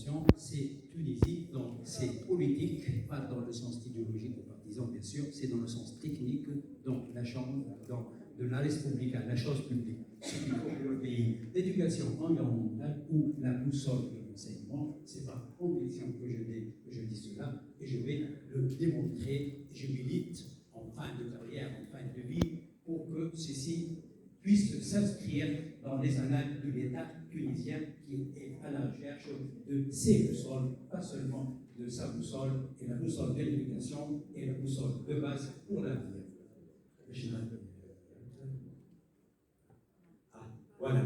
l'éducation, c'est Tunisie, donc c'est politique, pas dans le sens idéologique ou partisan, bien sûr, c'est dans le sens technique, donc la chambre, donc de la Respublica, la chose publique, ce qu'il faut pour le pays. L'éducation environnementale ou la boussole de l'enseignement, c'est par conviction que je dis cela, et je vais le démontrer. Je milite en fin de carrière, en fin de vie, pour que ceci puisse s'inscrire dans les annales de l'État tunisien qui est à la recherche de ses boussoles, pas seulement de sa boussole, et la boussole de l'éducation et la boussole de base pour l'avenir. Voilà.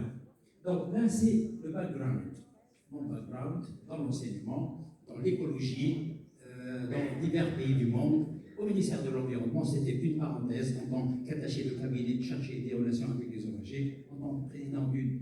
Donc là, c'est le background. Mon background dans l'enseignement, dans l'écologie, dans divers pays du monde. Au ministère de l'Environnement, c'était une parenthèse en tant qu'attaché de cabinet chargé des relations avec les ONG, en tant que président d'une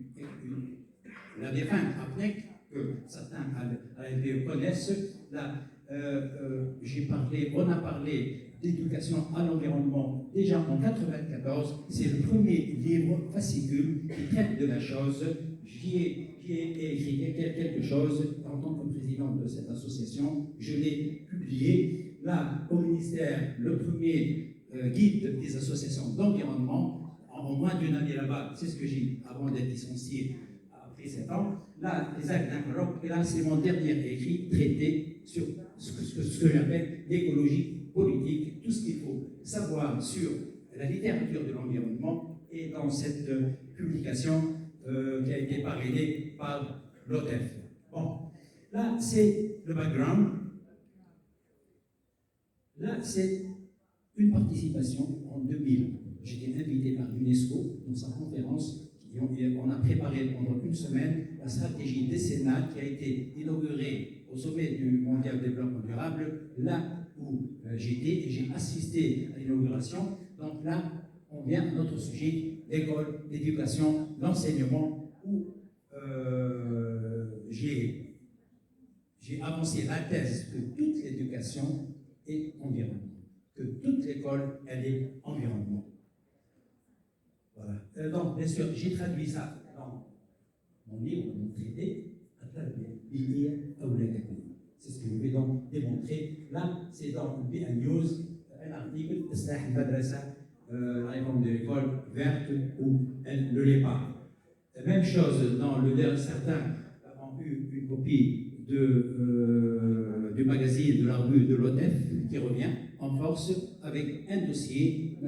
la défunte APNEC, que certains à l'AFPE connaissent. Là, on a parlé d'éducation à l'environnement déjà en 1994. C'est le premier livre fascicule qui traite de la chose. J'y ai écrit quelque chose en tant que président de cette association. Je l'ai publié. Là, au ministère, le premier guide des associations d'environnement, en moins d'une année là-bas, c'est ce que j'ai avant d'être licencié après 7 ans. Là, les actes d'un colloque, et là, c'est mon dernier écrit traité sur ce que j'appelle l'écologie politique, tout ce qu'il faut savoir sur la littérature de l'environnement, et dans cette publication qui a été parrainée par l'OTEF. Bon, là, c'est le background. Là, c'est une participation en 2000. J'étais invité par l'UNESCO dans sa conférence. On a préparé pendant une semaine la stratégie décennale qui a été inaugurée au sommet du Mondial de développement durable, là où j'étais, et j'ai assisté à l'inauguration. Donc là, on vient à notre sujet, l'école, l'éducation, l'enseignement, où j'ai avancé la thèse que toute l'éducation est environnement, que toute l'école, elle est environnement. Voilà. Donc, bien sûr, j'ai traduit ça dans mon livre, mon traité, c'est ce que je vais donc démontrer. Là, c'est dans BN News, un article, la réforme de l'école verte ou elle ne l'est pas. Même chose dans le dernier, certains ont eu une copie du magazine de la revue de l'OTEF qui revient en force avec un dossier,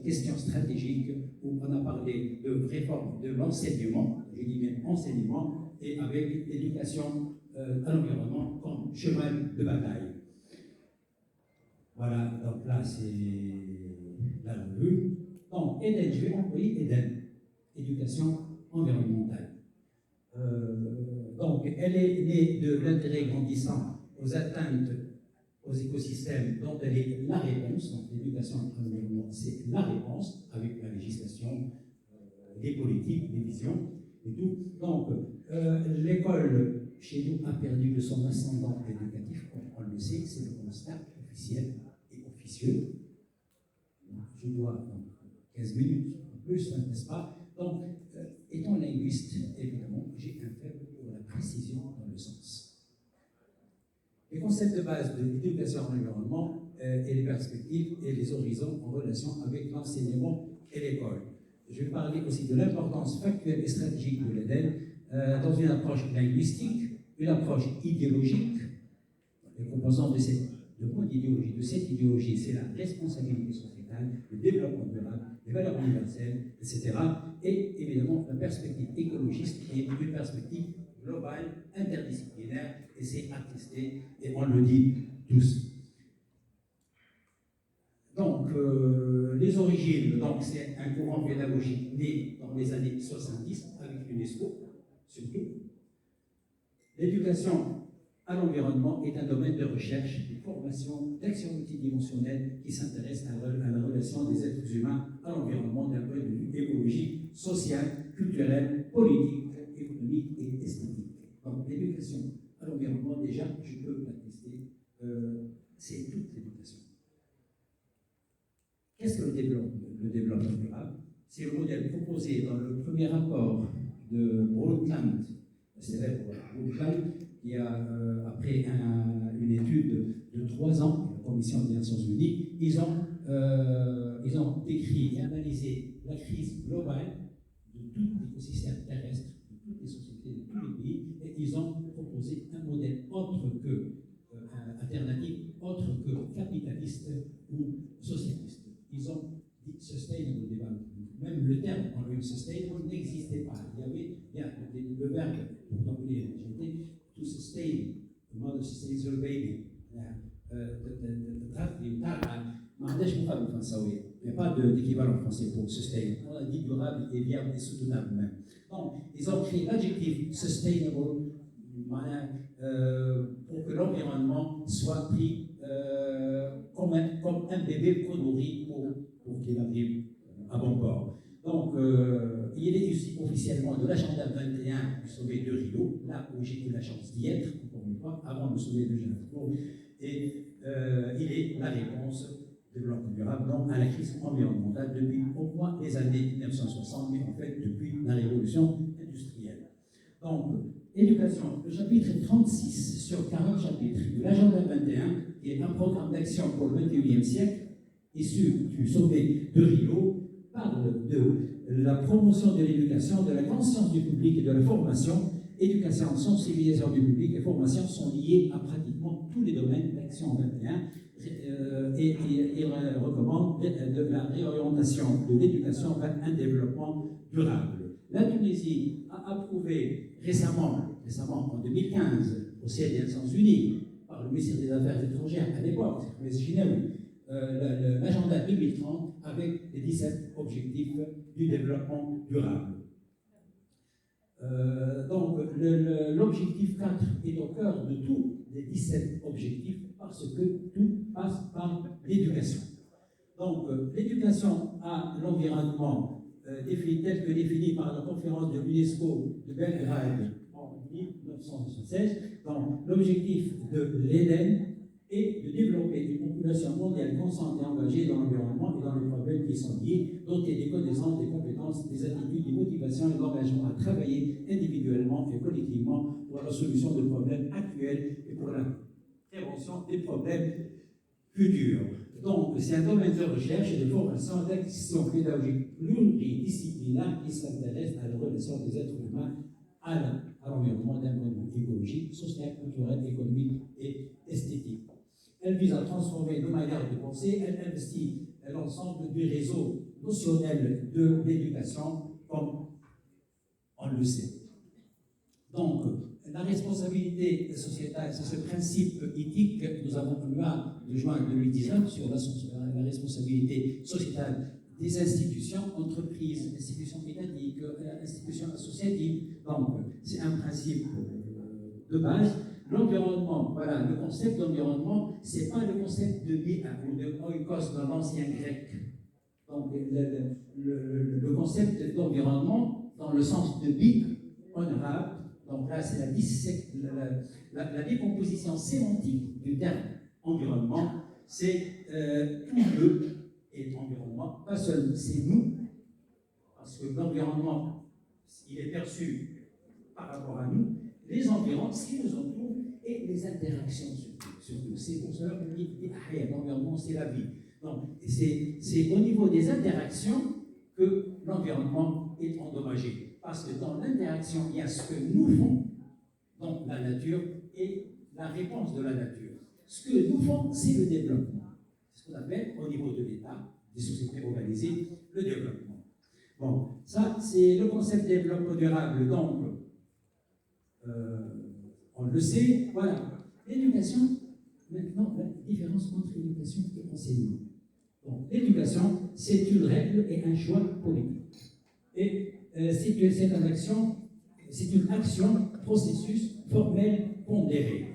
question stratégique, où on a parlé de réforme de l'enseignement, je dis bien enseignement, et avec l'éducation à l'environnement comme cheval de bataille. Voilà, donc là c'est la revue. Donc Eden, je vais employer Eden, éducation environnementale. Donc elle est née de l'intérêt grandissant aux atteintes aux écosystèmes dont elle est la réponse. Donc l'éducation à l'environnement, c'est la réponse avec la législation, les politiques, les visions et tout. Donc l'école chez nous a perdu de son ascendant éducatif, on le sait, c'est le constat officiel et officieux. Je dois donc 15 minutes en plus, n'est-ce pas? Donc, étant linguiste, évidemment, j'ai un faible pour la précision dans le sens. Les concepts de base de l'éducation à l'environnement et les perspectives et les horizons en relation avec l'enseignement et l'école. Je vais parler aussi de l'importance factuelle et stratégique de l'EDEN dans une approche linguistique, une approche idéologique. Les composants de cette idéologie, c'est la responsabilité sociétale, le développement durable, les valeurs universelles, etc. Et évidemment, la perspective écologiste qui est une perspective globale, interdisciplinaire, et c'est attesté, et on le dit tous. Donc, les origines, donc c'est un courant pédagogique né dans les années 70 avec l'UNESCO, surtout. L'éducation à l'environnement est un domaine de recherche, de formation, d'action multidimensionnelle qui s'intéresse à la relation des êtres humains à l'environnement d'un point de vue écologique, social, culturel, politique, économique et esthétique. Donc l'éducation à l'environnement, déjà, je peux l'attester, c'est toute l'éducation. Qu'est-ce que le développement durable? C'est le modèle proposé dans le premier rapport de Brundtland, le célèbre Brundtland, qui a, après une étude de 3 ans, la Commission des Nations Unies, ils ont décrit et analysé la crise globale de tout l'écosystème terrestre, de toutes les sociétés, de tous les pays, et ils ont proposé un modèle autre que alternative, autre que capitaliste ou socialiste. Ils ont dit sustainable development. Même le terme en lui sustainable n'existait pas. Il y a le verbe pour l'anglais, to sustain, the mother sustains her baby. Il n'y a pas d'équivalent français pour sustain. On a dit durable et viable et soutenable même. Donc, ils ont créé l'adjectif sustainable pour que l'environnement soit pris comme un bébé qu'on nourrit pour qu'il arrive à bon port. Donc, il est issu officiellement de l'agenda 21 du sommet de Rio, là où j'ai eu la chance d'y être, encore une fois, avant le sommet de Genève. Et il est la réponse de développement durable donc, à la crise environnementale depuis au moins les années 1960, mais en fait depuis la révolution industrielle. Donc, éducation, le chapitre 36 sur 40 chapitres de l'agenda 21, qui est un programme d'action pour le 21e siècle, issu du sommet de Rio, parle de la promotion de l'éducation, de la conscience du public et de la formation. Éducation, sensibilisation du public et formation sont liés à pratiquement tous les domaines d'action 21 et il recommande de la réorientation de l'éducation vers un développement durable. La Tunisie a approuvé récemment en 2015, au siège des Nations Unies, par le ministère des Affaires étrangères à l'époque, M. Chinaoui, l'agenda 2030 avec les 17 objectifs du développement durable. Donc, l'objectif 4 est au cœur de tous les 17 objectifs parce que tout passe par l'éducation. Donc, l'éducation à l'environnement tel que défini par la conférence de l'UNESCO de Belgrade en 1976, donc l'objectif de l'Éden est de développer une population mondiale consciente et engagée dans l'environnement et dans les problèmes qui sont liés, dotée des connaissances, des compétences, des attitudes, des motivations et d'engagement à travailler individuellement et collectivement pour la solution des problèmes actuels et pour la prévention des problèmes futurs. Donc, c'est un domaine de recherche et de formation d'action pédagogique pluridisciplinaire qui s'intéresse à la relation des êtres humains à l'environnement d'un point de vue écologique, social, culturel, économique et esthétique. Elle vise à transformer nos manières de penser, elle investit l'ensemble du réseau notionnel de l'éducation, comme on le sait. Donc, la responsabilité sociétale, c'est ce principe éthique que nous avons eu de juin 2019 sur la responsabilité sociétale des institutions, entreprises, institutions étatiques, institutions associatives. Donc, c'est un principe de base. L'environnement, voilà, le concept d'environnement, ce n'est pas le concept de bia ou de oikos dans l'ancien grec. Donc, le concept d'environnement, dans le sens de bi, honorable, donc là, c'est la décomposition sémantique du terme environnement, c'est tout le et environnement, pas seulement, c'est nous, parce que l'environnement, il est perçu par rapport à nous, les environs, ce qui nous entoure, et les interactions surtout. C'est pour cela qu'on dit l'environnement, c'est la vie. Donc, c'est au niveau des interactions que l'environnement est endommagé. Parce que dans l'interaction, il y a ce que nous faisons, donc la nature, et la réponse de la nature. Ce que nous faisons, c'est le développement. C'est ce qu'on appelle, au niveau de l'État, des sociétés organisées, le développement. Bon, ça, c'est le concept de développement durable. Donc, on le sait, voilà. L'éducation, maintenant, la différence entre éducation et enseignement. Donc, l'éducation, c'est une règle et un choix politique. Et c'est une action, processus formel pondéré.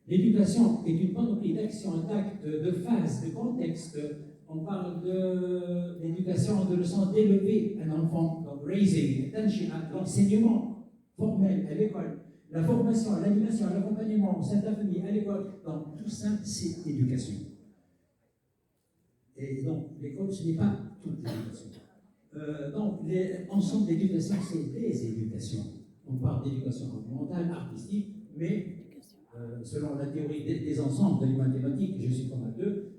L'éducation est une panoplie d'actions, d'actes, de phases, de contextes. On parle de l'éducation de le sens d'élever un enfant, donc raising, l'enseignement formel à l'école, la formation, l'animation, l'accompagnement, cette famille à l'école. Donc tout ça, c'est l'éducation. Et donc l'école, ce n'est pas toute l'éducation. Donc l'ensemble d'éducation, c'est des éducations. On parle d'éducation environnementale, artistique, mais selon la théorie des ensembles de les mathématiques, je suis comme à deux,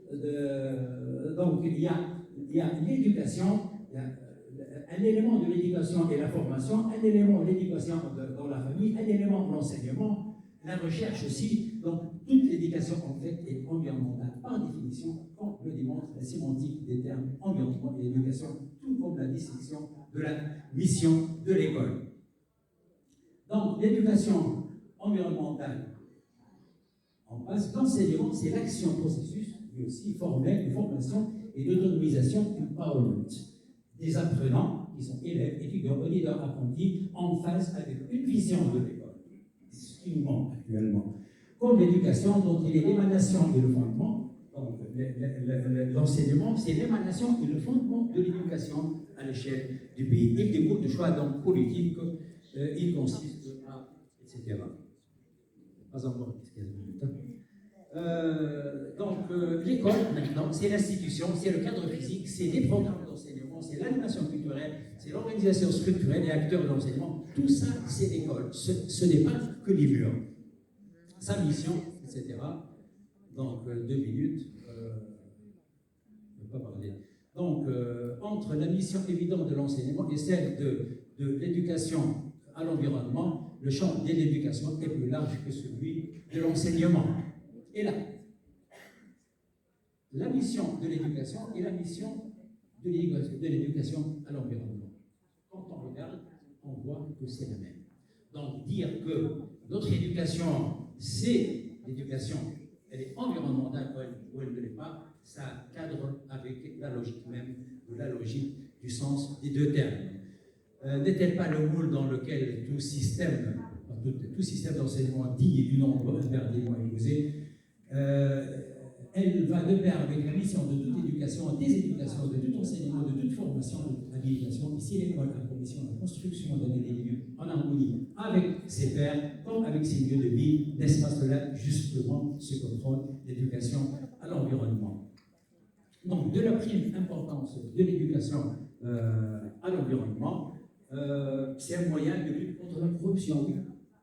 donc il y a l'éducation, un élément de l'éducation et la formation, un élément de l'éducation dans la famille, un élément de l'enseignement, la recherche aussi. Donc toute l'éducation en fait est environnementale par définition, comme le démontre la sémantique des termes environnement et éducation, tout comme la distinction de la mission de l'école. Donc l'éducation environnementale en base d'enseignement, c'est l'action processus, mais aussi formelle, de formation et d'autonomisation, empowerment des apprenants, qui sont élèves, étudiants, leaders, apprentis, en phase avec une vision de l'école. C'est ce qui nous manque actuellement. Comme l'éducation, dont il est l'émanation et le fondement, donc l'enseignement, c'est l'émanation et le fondement de l'éducation à l'échelle du pays. Il découle de choix donc politiques, il consiste à, etc. Pas encore 15 minutes. L'école, maintenant, c'est l'institution, c'est le cadre physique, c'est les programmes d'enseignement, c'est l'animation culturelle, c'est l'organisation structurelle et acteurs de l'enseignement. Tout ça, c'est l'école. Ce n'est pas que les murs. Sa mission, etc. Donc, 2 minutes, je ne peux pas parler. Donc, entre la mission évidente de l'enseignement et celle de l'éducation à l'environnement, le champ de l'éducation est plus large que celui de l'enseignement. Et là, la mission de l'éducation et la mission de l'éducation à l'environnement. Quand on regarde, on voit que c'est la même. Donc, dire que notre éducation, c'est l'éducation, elle est environnementale ou elle ne l'est pas, ça cadre avec la logique même, ou la logique du sens des deux termes. N'est-elle pas le moule dans lequel tout système d'enseignement digne et du nombre interdément imposé, elle va de pair avec la mission de toute éducation, des éducations, de tout enseignement, de toute formation, de l'habilitation. Ici, l'école a pour mission la construction d'un lieux en harmonie avec ses pairs, comme avec ses lieux de vie, d'espace de là, justement, ce que prône l'éducation à l'environnement. Donc, de la prime importance de l'éducation à l'environnement, c'est un moyen de lutte contre la corruption,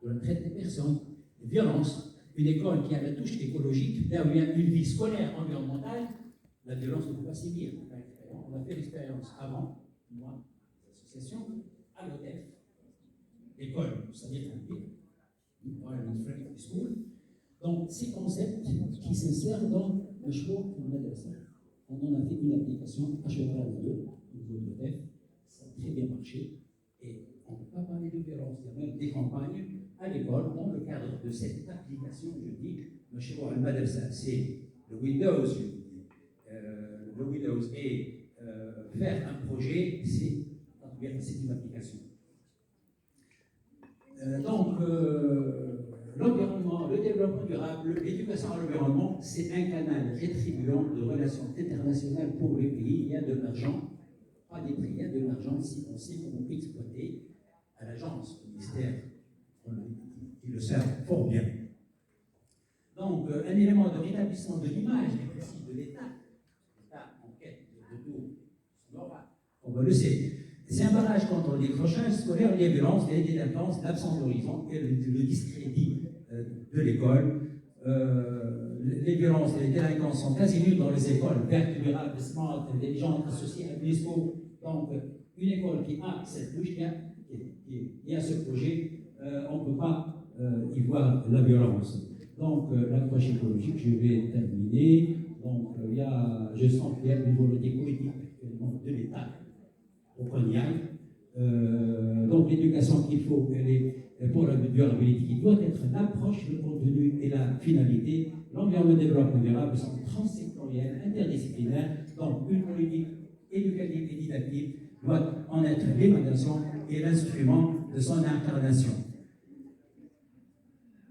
de la traite des personnes, des violences. Une école qui a la touche écologique, là où il y a une vie scolaire environnementale, la violence ne peut pas s'y lire. On a fait l'expérience avant, moi, l'association, à l'OTEF, l'école, c'est-à-dire Environment Friendly School. Donc, ces concepts qui s'insèrent dans le choix de l'adresse. On en a fait une application à cheval 2 au niveau de l'OTEF, ça a très bien marché. Et on ne peut pas parler de violence, il y a même des campagnes à l'école, dans le cadre de cette application, je dis, le Cheval Madrasa, c'est le Windows, je dis. Le Windows et faire un projet, c'est une application. L'environnement, le développement durable, l'éducation à l'environnement, c'est un canal rétribuant de relations internationales pour les pays. Il y a de l'argent, pas des prix, il y a de l'argent si on sait comment exploiter à l'agence, au ministère. Ils le savent fort bien. Donc, un élément de rétablissement de l'image des principes de l'État en quête de tout son aura, on le sait. C'est un barrage contre le décrochage scolaire, les violences, les délinquances, l'absence d'horizon et le discrédit de l'école. Les violences et les délinquances sont quasi nues dans les écoles vertes, durables, smart, intelligentes, associées à l'UNESCO. Donc, une école qui a cette touche, qui a ce projet, on ne peut pas y voir la violence. Donc, l'approche écologique, je vais terminer. Donc, je sens qu'il y a une volonté politique de l'État pour qu'on y aille. Donc, l'éducation qu'il faut, elle est pour la durabilité, qui doit être l'approche, le contenu et la finalité. L'environnement et le développement durable sont transsectoriels, interdisciplinaires. Donc, une politique éducative et didactique doit en être l'émanation et l'instrument de son incarnation.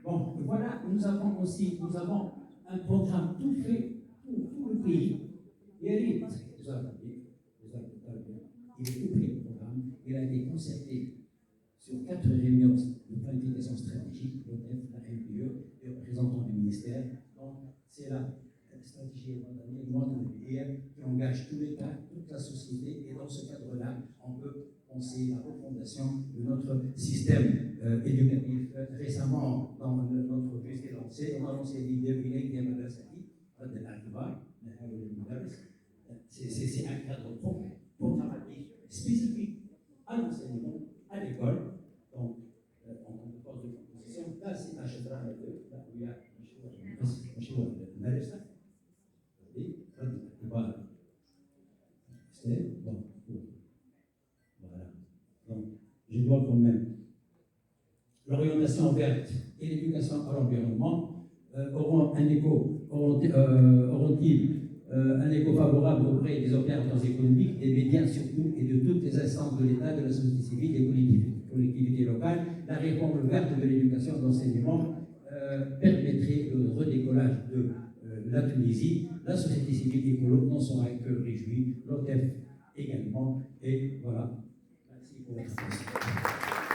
Bon, voilà, nous avons un programme tout fait pour tout le pays. Et vous avez il est tout prêt le programme. Il a été concerté sur 4 réunions de planification stratégique, l'OTEF, la MPE, et les représentants du ministère. Donc, c'est la stratégie qui engage tout l'État, toute la société, et dans ce cadre-là, on peut penser la refondation de notre système éducatif. Récemment, dans notre bus qui est lancé, on a lancé l'idée de c'est un cadre programmatique spécifique à l'enseignement, à l'école. Donc, en tant que force de proposition, là, c'est un chef-d'œuvre, là où il y a un choix de madrasa. Voilà. C'est bon. Voilà. Donc, je dois quand même. L'orientation verte et l'éducation à l'environnement auront un écho, auront-ils un écho favorable auprès des opérateurs économiques, des médias surtout, et de toutes les instances de l'État, de la société civile, des collectivités locales. La réforme verte de l'éducation et de l'enseignement permettrait le redécollage de la Tunisie. La société civile écolo n'en sera que réjouie, l'OTEF également. Et voilà. Merci pour votre attention.